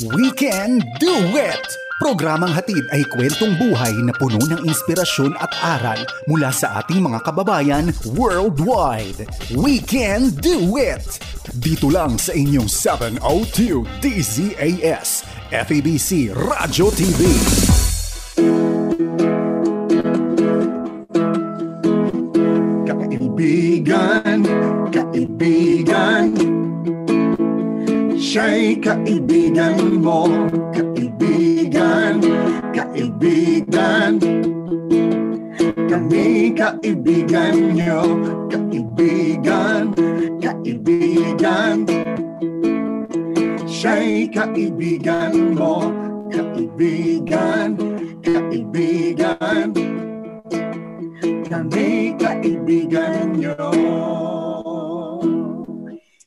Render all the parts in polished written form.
We Can Do It! Programang hatid ay kwentong buhay na puno ng inspirasyon at aral mula sa ating mga kababayan worldwide. We Can Do It! Dito lang sa inyong 702 DZAS, FEBC Radyo TV. Kaibigan, siya'y kaibigan mo. Kaibigan, kami kaibigan nyo. Kaibigan, siya'y kaibigan mo. Kaibigan, kami kaibigan nyo.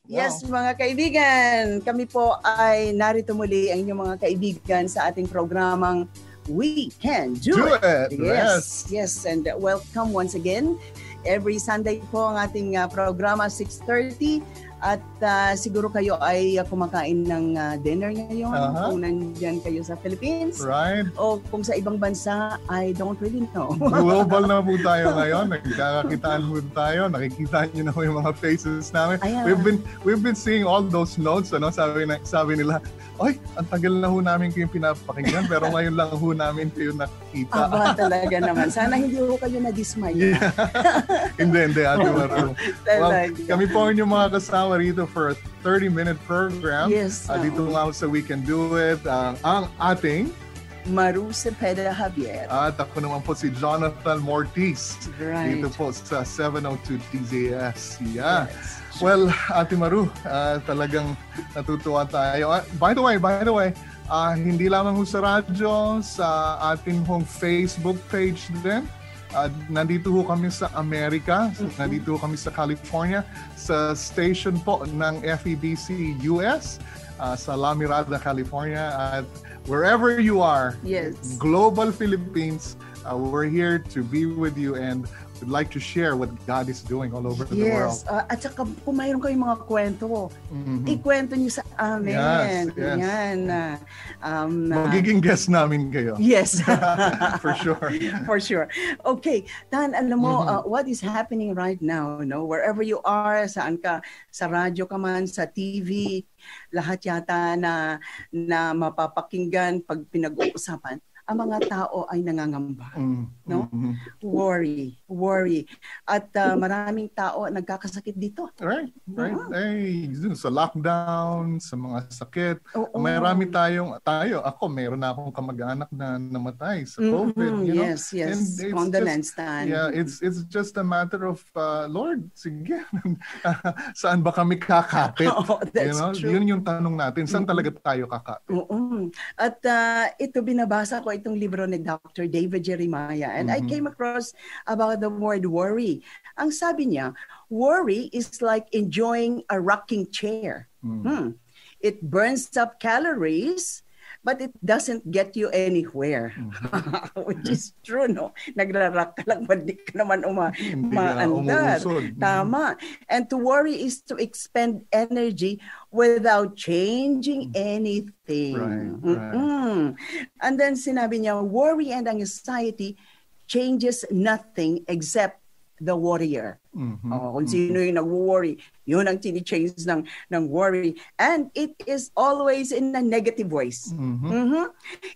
Yes, mga kaibigan, kami po ay narito muli ang inyong mga kaibigan sa ating programang We Can Do It. Yes, and welcome once again. Every Sunday po ang ating programa 6:30 at siguro kayo ay kumakain ng dinner ngayon kung nandyan kayo sa Philippines. Right. O kung sa ibang bansa, I don't really know. Global na po tayo ngayon. Nagkakakitaan po tayo. Nakikita niyo na po yung mga faces namin. We've been seeing all those notes. Sabi nila, ay, ang tagal na ho namin kayong pinapakinggan pero ngayon lang ho namin kayo nakikita. Aba, talaga naman. Sana hindi ho kayo na-dismay. Hindi, Ate Maru. Well, kami po inyong mga kasama rito for a 30-minute program. Yes. Dito nga sa We Can Do It. Ang ating Maru Cepeda Javier. At ako naman po si Jonathan Mortiz. Right. Dito po sa 702 DZAS. Yeah. Yes. Well, Ate Maru, talagang natutuwa tayo. By the way, hindi lamang sa radyo, sa ating hong Facebook page din. Nandito ho kami sa Amerika, nandito ho kami sa California, sa station po ng FEBC US, sa La Mirada, California. At wherever you are, yes. Global Philippines, we're here to be with you and would like to share what God is doing all over the world. Yes, at saka kung mayroon kayong mga kwento, ikwento niyo sa amin. Yes. Yan. Magiging guest namin kayo. Yes. For sure. For sure. Okay, Dan, alam mo, what is happening right now, no? Wherever you are, saan ka, sa radyo ka man, sa TV, lahat yata na mapapakinggan pag pinag-uusapan, ang mga tao ay nangangamba, no? Worry. At maraming tao nagkakasakit dito. Right. Ay, sa lockdown, sa mga sakit. Marami meron na akong kamag-anak na namatay sa COVID. Yes. Condolence, Tan. Yeah, it's just a matter of, Lord, sige, saan ba kami kakapit? That's true. Yun yung tanong natin, saan talaga tayo kakapit? At ito binabasa ko itong libro ni Dr. David Jeremiah and I came across about the word worry. Ang sabi niya, worry is like enjoying a rocking chair. It burns up calories but it doesn't get you anywhere. Which is true, no? Nagrarak ka lang, di ka naman umaandar. Tama. And to worry is to expend energy without changing anything. Right. And then sinabi niya, worry and anxiety changes nothing except the worrier. Kung sino yung nag-worry, yun ang tini-change ng worry. And it is always in a negative ways.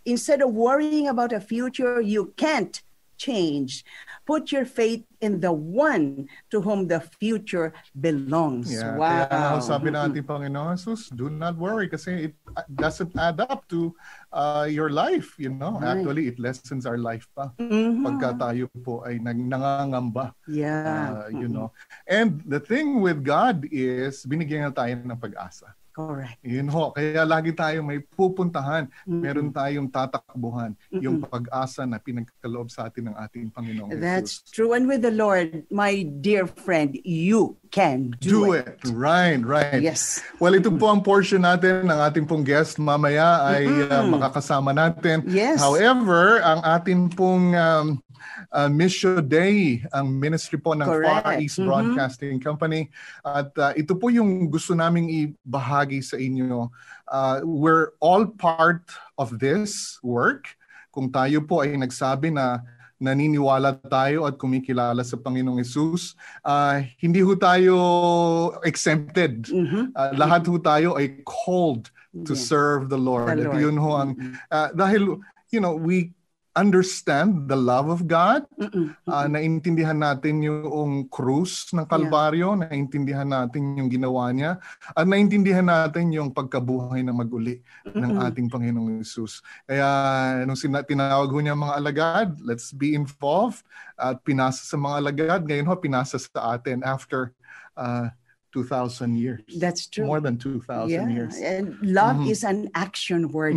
Instead of worrying about a future you can't change, put your faith in the one to whom the future belongs. Yeah, wow. Kaya sabi natin, Panginoon Jesus, do not worry kasi it doesn't add up to your life, you know. Right. Actually, it lessens our life pa pagka tayo po ay nangangamba. Yeah. You know. And the thing with God is binigyan na tayo ng pag-asa. Correct. Yun ho, kaya lagi tayong may pupuntahan, meron tayong tatakbuhan, yung pag-asa na pinagkaloob sa atin ng ating Panginoong Jesus. That's true. And with the Lord, my dear friend, you can do it. Right. Yes. Well, ito po ang portion natin ng ating pong guest. Mamaya ay makakasama natin. Yes. However, ang ating pong Mission Day, ang ministry po ng Correct. Far East Broadcasting Company. At ito po yung gusto naming ibahagi sa inyo. We're all part of this work. Kung tayo po ay nagsabi na naniniwala tayo at kumikilala sa Panginoong Hesus, hindi ho tayo exempted. Lahat ho tayo ay called to serve the Lord. At yun ho ang, dahil, we understand the love of God, naintindihan natin yung krus ng Kalbaryo, naintindihan natin yung ginawa niya, at naintindihan natin yung pagkabuhay ng mag-uli ng ating Panginoong Hesus. Kaya nung tinawag ho niya mga alagad, let's be involved, at pinasa sa mga alagad, ngayon ho pinasa sa atin after 2,000 years. That's true. More than 2,000 years. And love is an action word.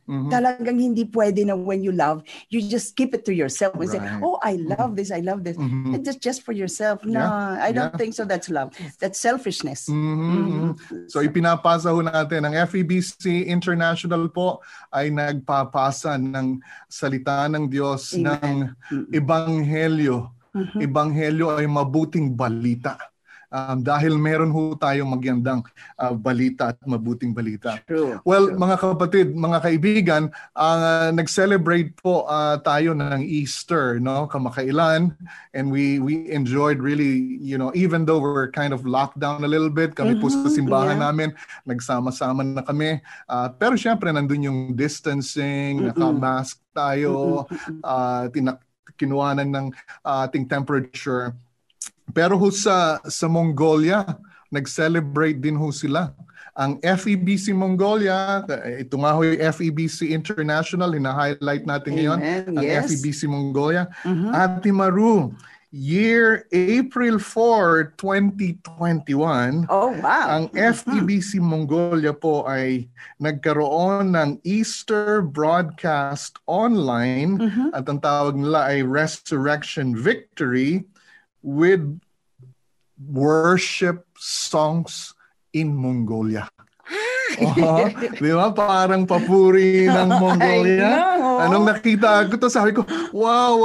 Talagang hindi pwede na when you love, you just keep it to yourself and say, oh, I love this, I love this. And just for yourself. No, I don't think so. That's love. That's selfishness. So ipinapasa ho natin. Ang FEBC International po ay nagpapasa ng salita ng Diyos ng Ebanghelyo. Ebanghelyo ay mabuting balita. Dahil meron ho tayong magandang balita at mabuting balita. True. Well, mga kapatid, mga kaibigan, nag-celebrate po tayo ng Easter, no, kamakailan, and we enjoyed really, even though we're kind of locked down a little bit, kami po sa simbahan namin, nagsama-sama na kami. Pero syempre, nandun yung distancing, naka-mask tayo, kinuhanan ng ating temperature. Pero ho sa Mongolia, nag-celebrate din ho sila. Ang FEBC Mongolia, ito nga ho yung FEBC International, hina-highlight natin ngayon, ang FEBC Mongolia. Ate Maru, year April 4, 2021, ang FEBC Mongolia po ay nagkaroon ng Easter broadcast online at ang tawag nila ay Resurrection Victory with worship songs in Mongolia. Di ba? Parang papuri ng Mongolia. Anong nakita ko to, sabi ko, wow,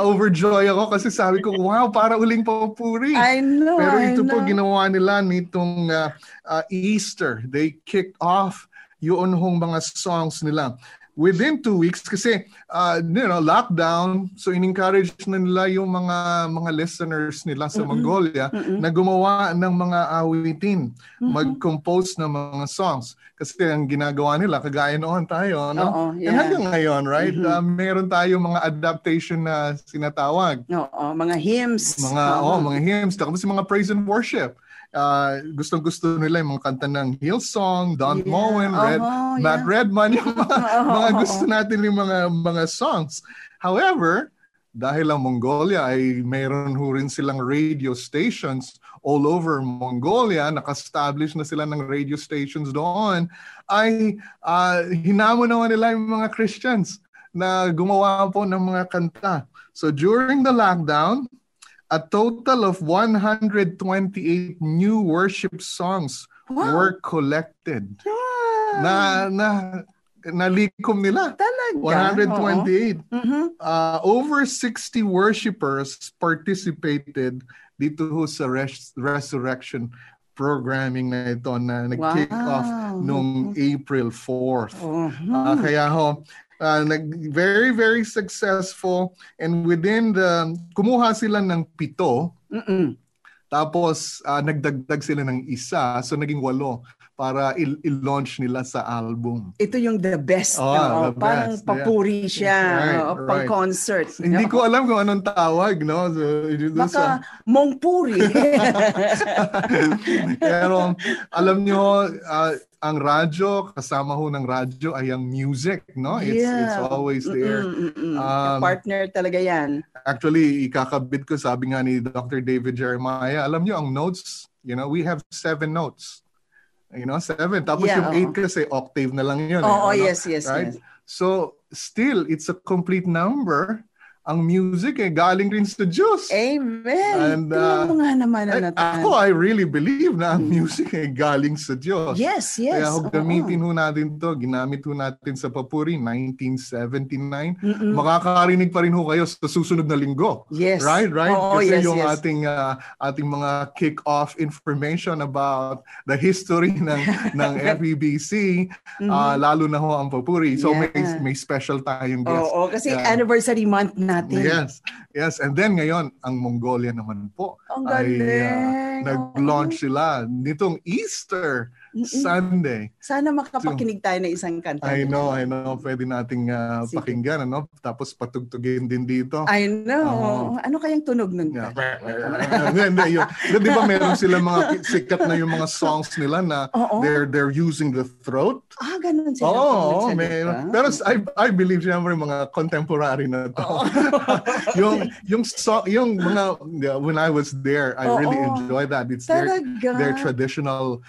overjoy ako kasi sabi ko, wow, para uling papuri. I know. Pero ito po ginawa nila nitong Easter. They kicked off yun hong mga songs nila. Within 2 weeks, kasi lockdown, so in-encourage na nila yung mga listeners nila sa Mongolia na gumawa ng mga awitin, mag-compose ng mga songs. Kasi ang ginagawa nila, kagaya noon tayo, no? And hanggang ngayon, right? Meron tayo mga adaptation na sinatawag. Mga hymns. Mga hymns, tapos mga praise and worship. Gustong-gusto nila yung mga kanta ng Hillsong, Don Moen, Matt Redman, yung mga gusto natin yung mga songs. However, dahil ang Mongolia ay mayroon ho rin silang radio stations all over Mongolia, naka-establish na sila ng radio stations doon, ay hinamon naman nila yung mga Christians na gumawa po ng mga kanta. So during the lockdown, a total of 128 new worship songs were collected. Nalikom nila. Talaga? 128. Over 60 worshipers participated dito sa resurrection programming na ito na nag-kick off noong April 4th. Kaya very, very successful, and within kumuha sila ng 7, tapos nagdagdag sila ng 1, so naging 8 para i-launch nila sa album. Ito yung the best. The parang best, papuri siya. Pang-concert. Hindi ko alam kung anong tawag, no? Baka mongpuri. Pero alam nyo, ang radyo, kasama ho ng radyo ay ang music, no? It's always there. Partner talaga yan. Actually, ikakabit ko, sabi nga ni Dr. David Jeremiah, alam nyo, ang notes, we have 7 notes. 7. Tapos yung 8 kasi octave na lang yun. Yes. Right? So, still, it's a complete number. ang music galing rin sa Diyos. Amen. Tingnan mo nga naman, Nathan. I really believe na ang music galing sa Diyos. Yes. Kaya gamitin ho natin to, ginamit ho natin sa Papuri 1979. Makakarinig pa rin ho kayo sa susunod na linggo. Yes. Right? Kasi yung yes. ating mga kick-off information about the history ng FEBC, lalo na ho ang Papuri. So may special tayong guest. Oo, kasi anniversary month natin. Yes. And then ngayon, ang Mongolia naman po ay nag-launch sila nitong Easter Sunday. Sana makapakinig tayo ng isang kanta. I know. Pwede nating pakinggan, tapos patugtugin din dito. I know. Ano kayang tunog nun? Hindi, di ba meron sila mga sikat na yung mga songs nila na they're using the throat? Ganun sila. Pero I believe siyempre mga contemporary na to. yung mga when I was there, I really enjoyed that. It's their traditional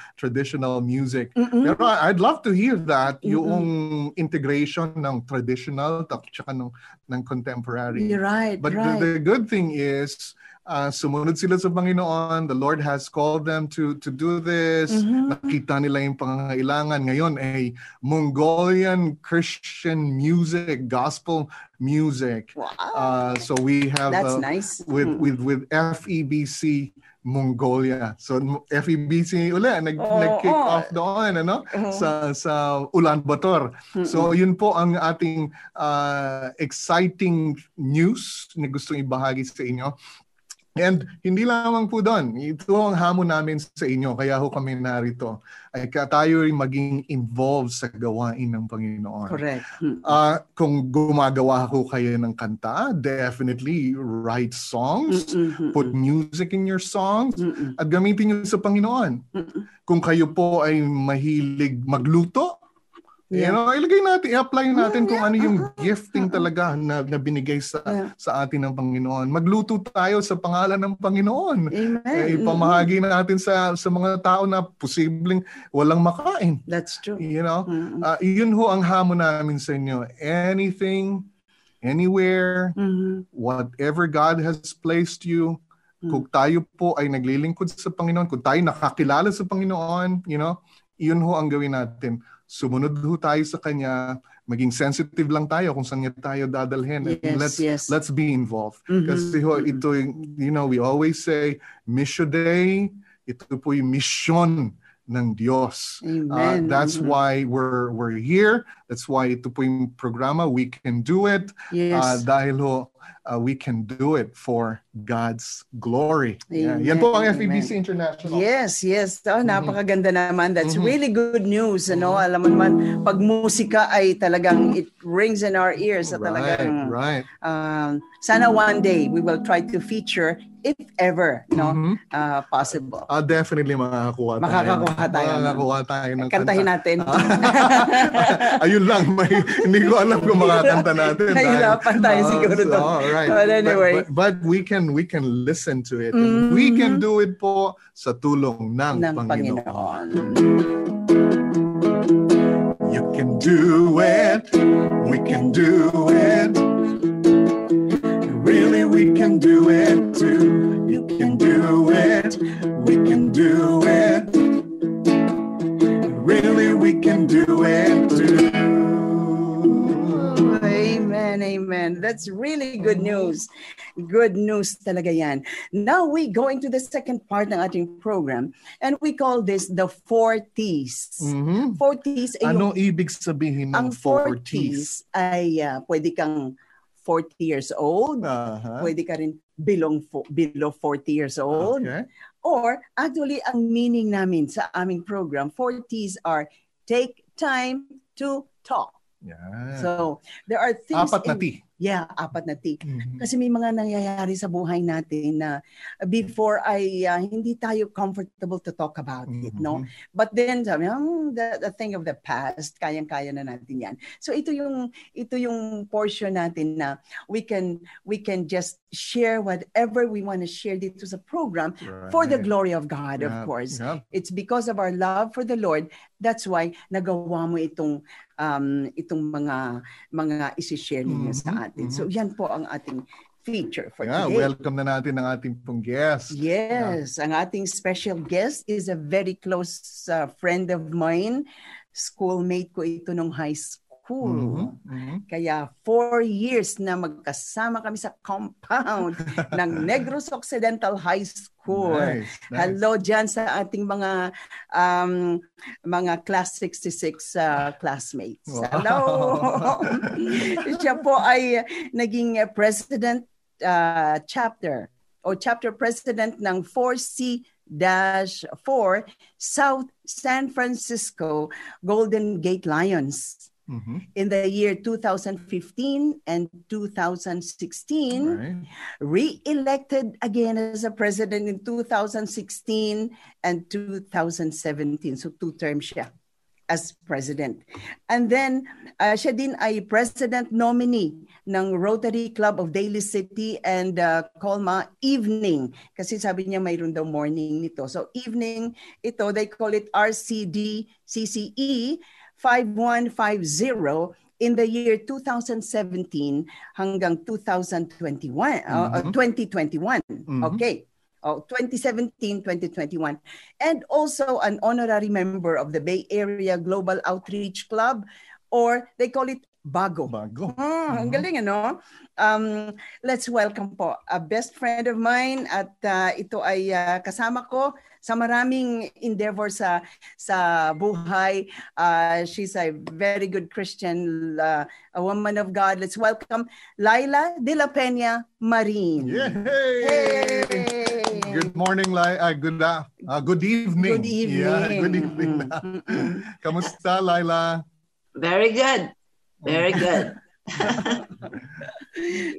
music. Pero I'd love to hear that, yung integration ng traditional tsaka ng contemporary. You're right. But the good thing is, sumunod sila sa Panginoon. The Lord has called them to do this. Nakita nila yung pangangailangan. Ngayon ay Mongolian Christian music, gospel music. Wow. So we have that's nice. With FEBC Mongolia. So FEBC nag-kick off doon sa Ulaanbaatar. So yun po ang ating exciting news na gustong ibahagi sa inyo. And hindi lamang po doon. Ito ang hamon namin sa inyo. Kaya ho kami narito. Ay tayo rin maging involved sa gawain ng Panginoon. Correct. Kung gumagawa ho kayo ng kanta, definitely write songs, put music in your songs, at gamitin nyo sa Panginoon. Kung kayo po ay mahilig magluto, ilagay natin, i-apply natin kung ano yung gifting talaga na binigay sa atin ng Panginoon. Magluto tayo sa pangalan ng Panginoon. Amen. Ipamahagi natin sa mga tao na posibleng walang makain. That's true. Yun ho ang hamon namin sa inyo. Anything, anywhere, whatever God has placed you, kung tayo po ay naglilingkod sa Panginoon, kung tayo nakakilala sa Panginoon, yun ho ang gawin natin. Sumunod ho tayo sa Kanya, maging sensitive lang tayo kung saan niya tayo dadalhin. Let's be involved. Kasi ito, we always say, Mission Day, ito po yung mission ng Diyos. That's why we're here. That's why ito po yung programa, We Can Do It. Dahil we can do it for God's glory. Yan po ang FEBC International. Yes. Napakaganda naman. That's really good news. Alam mo naman, pag musika ay talagang it rings in our ears. Right. Sana one day we will try to feature if ever possible. Definitely makakakuha tayo ng kantahin natin. Ayun lang, hindi ko alam kung makakanta natin. Nahirapan tayo siguro doon. Right. But anyway. But we can listen to it. And we can do it po sa tulong ng Panginoon. You can do it. We can do it. Really, we can do it too. You can do it. We can do it. Really, we can do it too. Amen. That's really good news. Good news talaga yan. Now we go into the second part ng ating program and we call this the 4Ts. 4Ts ay anong ibig sabihin ng 4Ts? Ay pwede kang 40 years old. Pwede ka rin below 40 years old. Okay. Or actually ang meaning namin sa aming program, 4Ts are take time to talk. Yeah. So, there are things... Apat na T. Yeah, apat na T. Kasi may mga nangyayari sa buhay natin na before ay hindi tayo comfortable to talk about it, no? But then, sabi, the thing of the past, kayang-kaya na natin yan. So ito yung portion natin na we can just share whatever we want to share dito sa program for the glory of God, of course. Yeah. It's because of our love for the Lord. That's why nagawa mo itong mga isi-share ninyo sa natin. So yan po ang ating feature for Yeah, today. welcome na natin ang ating pong guest. Yes, ang ating special guest is a very close friend of mine. Schoolmate ko ito nung high school. Kaya 4 years na magkasama kami sa compound ng Negros Occidental High School. Nice. Hello dyan sa ating mga class 66 classmates. Wow. Hello! Siya po ay naging president chapter president ng 4C-4 South San Francisco Golden Gate Lions. In the year 2015 and 2016, Right. re-elected again as a president in 2016 and 2017. So 2 terms siya as president. And then, siya din ay president nominee ng Rotary Club of Daly City and Colma Evening. Kasi sabi niya mayroon daw morning nito. So evening, ito, they call it RCDCCE 5150 in the year 2017 hanggang 2021. Okay. 2017-2021. And also an honorary member of the Bay Area Global Outreach Club, or they call it BAGO. Bago. Ang galing, ano? Let's welcome po a best friend of mine at ito ay kasama ko sa maraming endeavor sa buhay. She's a very good Christian, a woman of God. Let's welcome Laila de la Peña Marin. Yay! Hey! Good morning, good evening. Good evening. Yeah, good evening. Kamusta, Laila? Very good. Very good.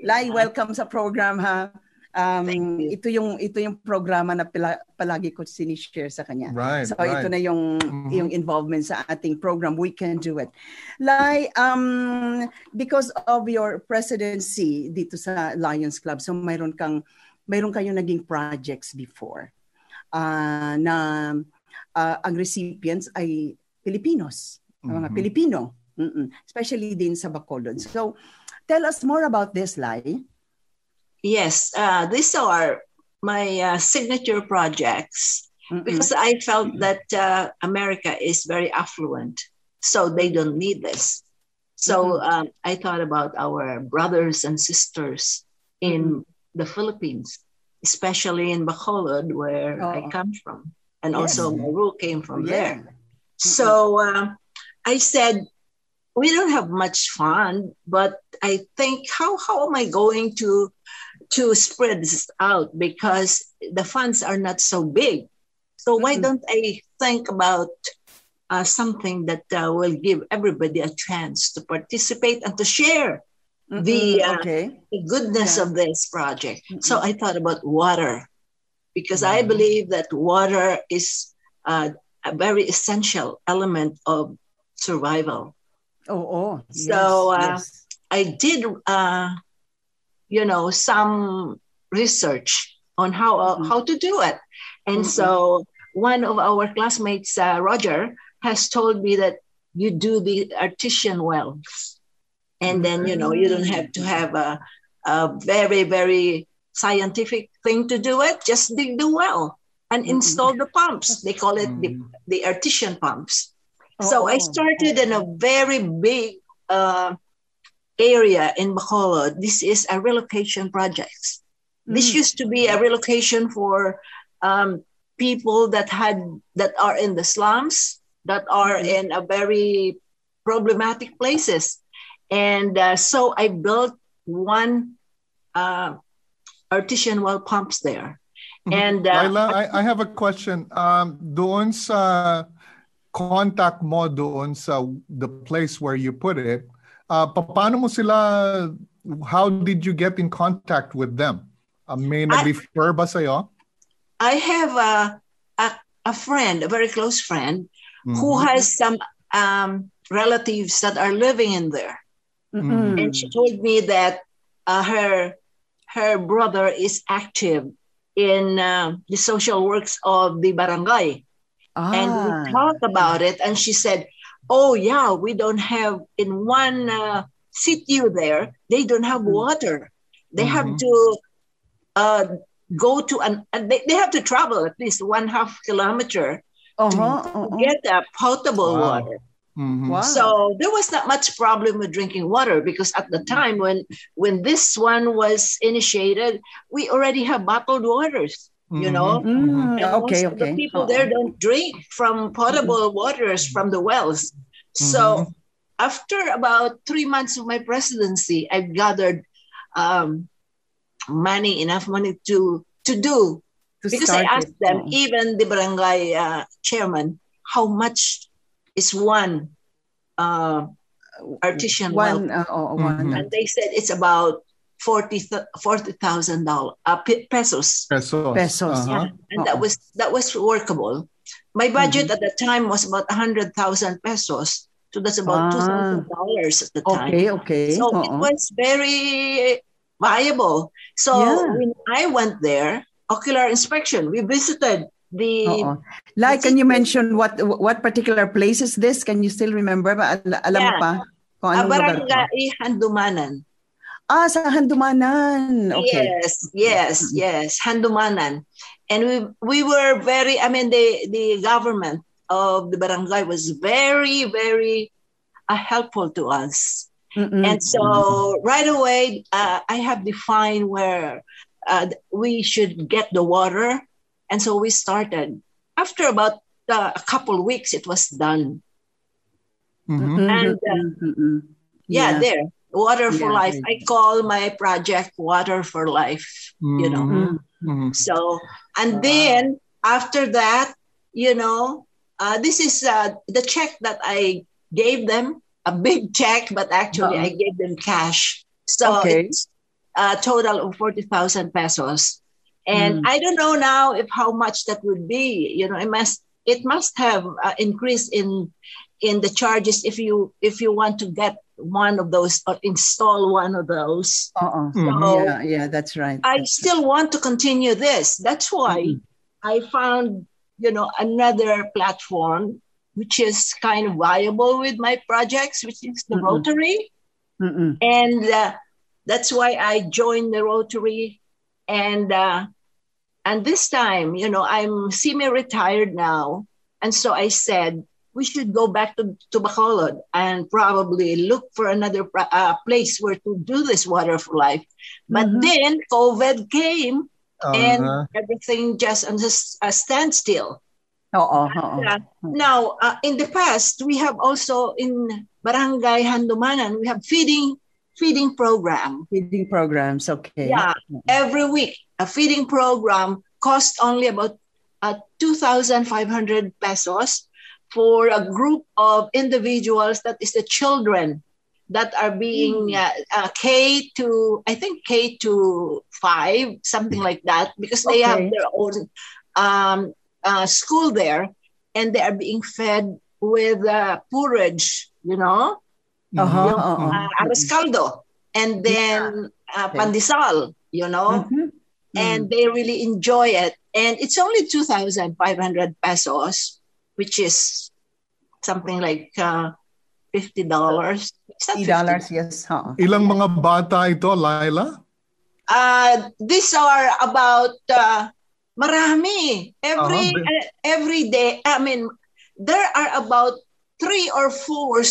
Lai, welcome sa program, ha. Ito yung programa na palagi ko sinishare sa kanya. Right, so right. ito na yung involvement sa ating program. We can do it. Lai, because of your presidency dito sa Lions Club, so mayroon kayong naging projects before na ang recipients ay Filipinos, mga Pilipino, especially din sa Bacolod. So tell us more about this, Lai. Yes, these are my signature projects because I felt that America is very affluent, so they don't need this. So I thought about our brothers and sisters in the Philippines, especially in Bacolod, where I come from, and also Maru came from there. So I said, we don't have much fun, but I think how am I going to spread this out, because the funds are not so big. So why don't I think about something that will give everybody a chance to participate and to share the goodness of this project. So I thought about water, because I believe that water is a very essential element of survival. So I did, some research on how to do it. And so one of our classmates, Roger, has told me that you do the artesian wells. And then, you don't have to have a very, very scientific thing to do it. Just dig the well and install the pumps. They call it the artesian pumps. So I started in a very big area in Bacolod. This is a relocation project. This used to be a relocation for people that are in the slums, that are in a very problematic places. And so I built one artesian well pumps there. And Laila, I have a question. Doon sa contact mo doon sa the place where you put it, paano mo sila, how did you get in contact with them? May nag-refer ba sa'yo? I have a friend, a very close friend, who has some relatives that are living in there. And she told me that her brother is active in the social works of the barangay. And we talked about it, and she said, oh yeah, we don't have in one sitio there, they don't have water. They have to go to they have to travel at least 1/2 kilometer to get potable water. Wow. So there was not much problem with drinking water, because at the time when this one was initiated, we already have bottled waters, you know. And most of the people there don't drink from potable waters from the wells. So after about 3 months of my presidency, I've gathered enough money to do. Because I asked them, even the barangay chairman, how much is one artesian well? And they said it's about $40,000 pesos. Pesos. Yeah. And that was workable. My budget at the time was about 100,000 pesos. So that's about $2,000 at the time. Okay. So it was very viable. So when I went there, ocular inspection, we visited the... Like, can you mention what particular place is this? Can you still remember? Alam mo pa? Kung anong lugar to? Barangay Handumanan. Sa Handumanan. Okay. Yes, Handumanan. And we were very, the government of the barangay was very, very helpful to us. And so right away, I have defined where we should get the water. And so we started. After about a couple of weeks, it was done. And there, Water for Life. I call my project Water for Life, you know. So, and then after that, you know, this is the check that I gave them, a big check, but actually I gave them cash. So it's a total of 40,000 pesos. And I don't know now how much that would be. You know, it must have increased in the charges if you want to get one of those or install one of those. So, that's right. I still want to continue this. That's why I found, you know, another platform which is kind of viable with my projects, which is the Rotary. And that's why I joined the Rotary. And this time, you know, I'm semi-retired now. And so I said, we should go back to Bacolod and probably look for another place where to do this Water for Life. But then COVID came and everything just on a standstill. Now, in the past, we have also in Barangay Handumanan, we have feeding program. Feeding programs, okay. Yeah, every week. A feeding program costs only about 2,500 pesos for a group of individuals, that is the children that are being K to 5, something like that, because they have their own school there, and they are being fed with porridge, you know, arroz caldo, and then pandesal, you know, and they really enjoy it. And it's only 2,500 pesos, which is something like $50. $50, yes. Ilang mga bata ito, Laila? These are about marami. Every day. I mean, there are about 3 or 4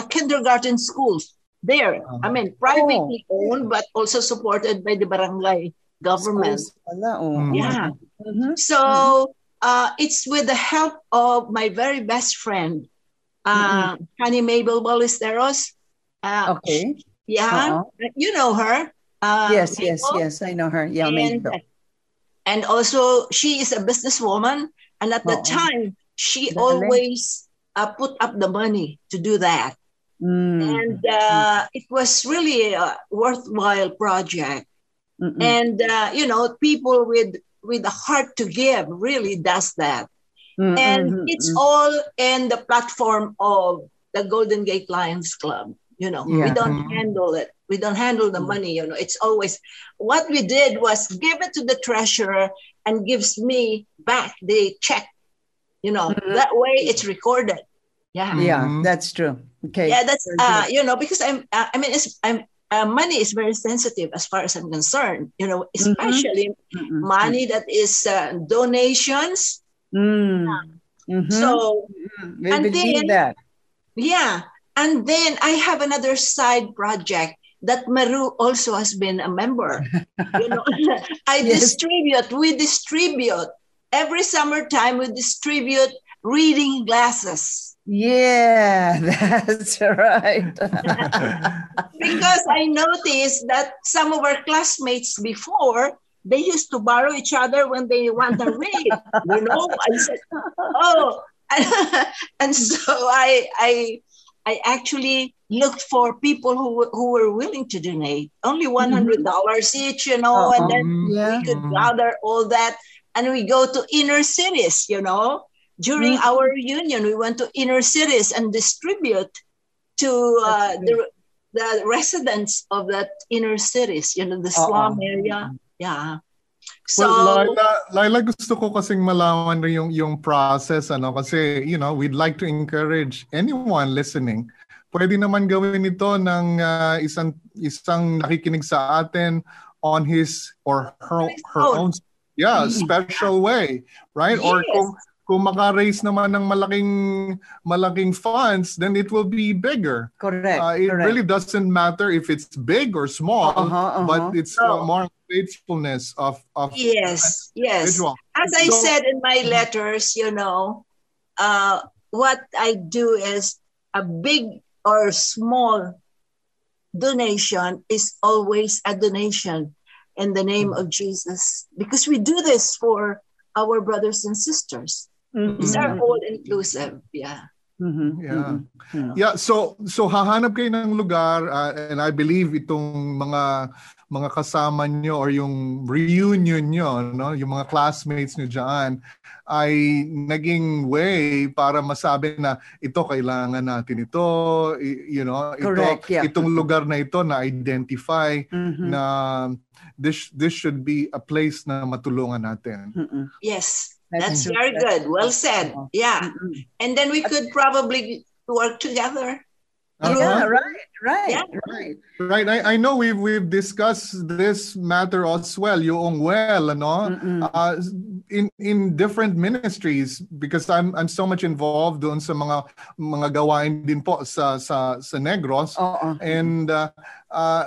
kindergarten schools there. I mean, privately owned, but also supported by the barangay government. Yeah. So it's with the help of my very best friend, Honey Mabel Ballesteros. Yeah, you know her. Yes, I know her. Yeah, and also she is a businesswoman, and at the time she always put up the money to do that. And it was really a worthwhile project. And you know, people with a heart to give really does that. And it's all in the platform of the Golden Gate Lions Club. You know, we don't handle it. We don't handle the money. You know, it's always what we did was give it to the treasurer and gives me back the check. You know, that way it's recorded. Yeah. Yeah, that's true. Okay. Yeah, that's because money is very sensitive as far as I'm concerned. Especially money that is donations. So, we and believe then that. yeah, and then I have another side project that Maru also has been a member. Yes. We distribute every summertime. We distribute reading glasses. Yeah, that's right. Because I noticed that some of our classmates before, they used to borrow each other when they want to read. I said, oh, and so I actually looked for people who were willing to donate only $100 each, and then we could gather all that, and we go to inner cities, During our reunion, we went to inner cities and distribute to the residents of that inner cities, the slum area. Yeah. So, well, Laila, gusto ko kasing malaman rin yung process, kasi, we'd like to encourage anyone listening. Pwede naman gawin ito ng isang nakikinig sa atin on his or her own special way, right? Yes. Or kung maka-raise naman ng malaking funds, then it will be bigger. Correct. It really doesn't matter if it's big or small, but it's more faithfulness of yes. As I said in my letters, what I do is a big or small donation is always a donation in the name of Jesus, because we do this for our brothers and sisters. These are all inclusive. Yeah. Yeah. So hahanap kayo ng lugar, and I believe itong mga kasama nyo or yung reunion nyo, yung mga classmates nyo dyan, ay naging way para masabi na ito, kailangan natin ito, Correct, itong lugar na ito na identify na this should be a place na matulungan natin. Yes. That's very good. Well said. Yeah. And then we could probably work together. Yeah, right. Yeah. Right. I know we've discussed this matter as well. Yung in different ministries, because I'm so much involved doon sa mga gawain din po sa Negros. And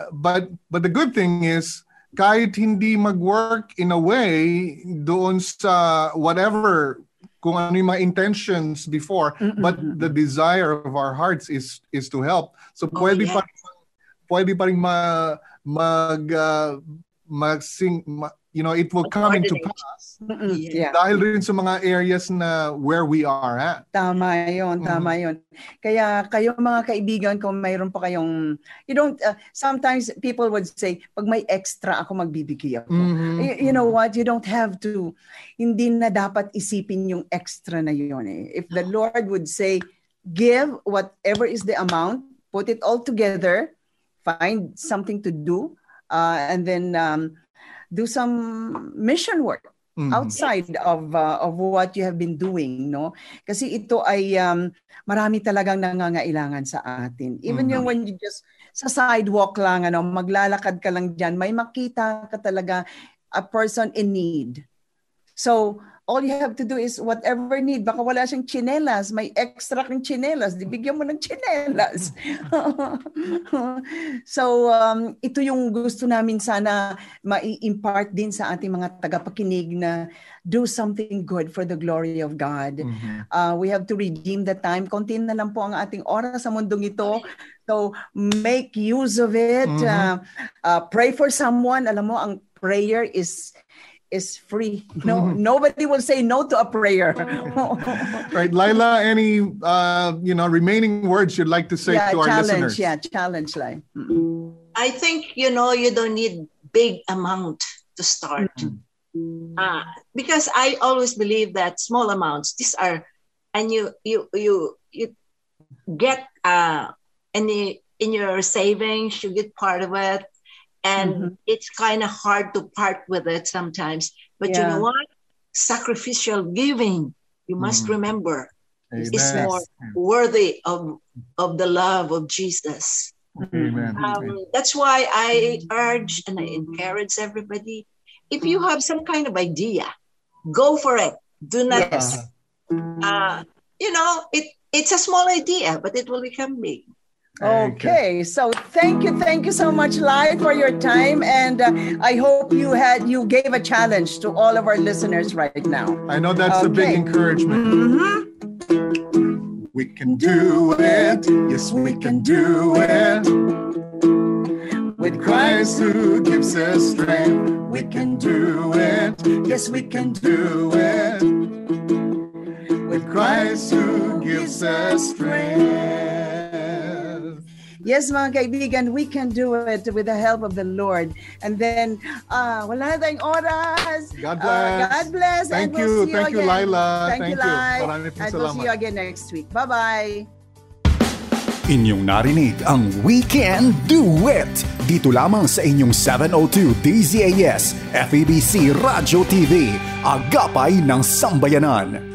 but the good thing is, kahit hindi mag-work in a way doon sa whatever, kung ano yung mga intentions before, but the desire of our hearts is to help. So pwede pa rin mag-sing, it will come into pass. Dahil rin sa mga areas na where we are at. Tama yun. Kaya kayo mga kaibigan, kung mayroon pa kayong, sometimes people would say, pag may extra ako, magbibigay ako. You know what? You don't have to, hindi na dapat isipin yung extra na yun. If the Lord would say, give whatever is the amount, put it all together, find something to do, and then do some mission work outside of what you have been doing, no? Kasi ito ay marami talagang nangangailangan sa atin. Even when you just sa sidewalk lang, maglalakad ka lang diyan, may makita ka talaga a person in need. So all you have to do is whatever need. Baka wala siyang tsinelas, may extra kang tsinelas, bigyan mo ng tsinelas. So, ito yung gusto namin sana ma-impart din sa ating mga tagapakinig na do something good for the glory of God. We have to redeem the time. Konti na lang po ang ating oras sa mundong ito. So, make use of it. Pray for someone. Alam mo, ang prayer is free. No, nobody will say no to a prayer. Right, Laila, any remaining words you'd like to say to our listeners? Challenge, Lai. I think you don't need big amount to start, because I always believe that small amounts, these are, and you get in your savings, you get part of it. And it's kind of hard to part with it sometimes. But you know what? Sacrificial giving, you must remember, is more worthy of the love of Jesus. Amen. That's why I urge and I encourage everybody, if you have some kind of idea, go for it. Do not, it's a small idea, but it will become big. Okay, so thank you so much, Lai, for your time, and I hope you gave a challenge to all of our listeners right now. I know that's a big encouragement. We can do it. Yes, we can do it. With Christ who gives us strength, we can do it. Yes, we can do it. With Christ who gives us strength. Yes, mga kaibigan, we can do it with the help of the Lord. And then, wala na tayong oras. God bless. God bless. Thank and we'll you. see Thank you, Laila. Thank you, Lai. Marami pong And we'll salamat. see you again next week. Bye-bye. Inyong narinig ang We Can Do It dito lamang sa inyong 702 DZAS FEBC Radio TV, Agapay ng Sambayanan.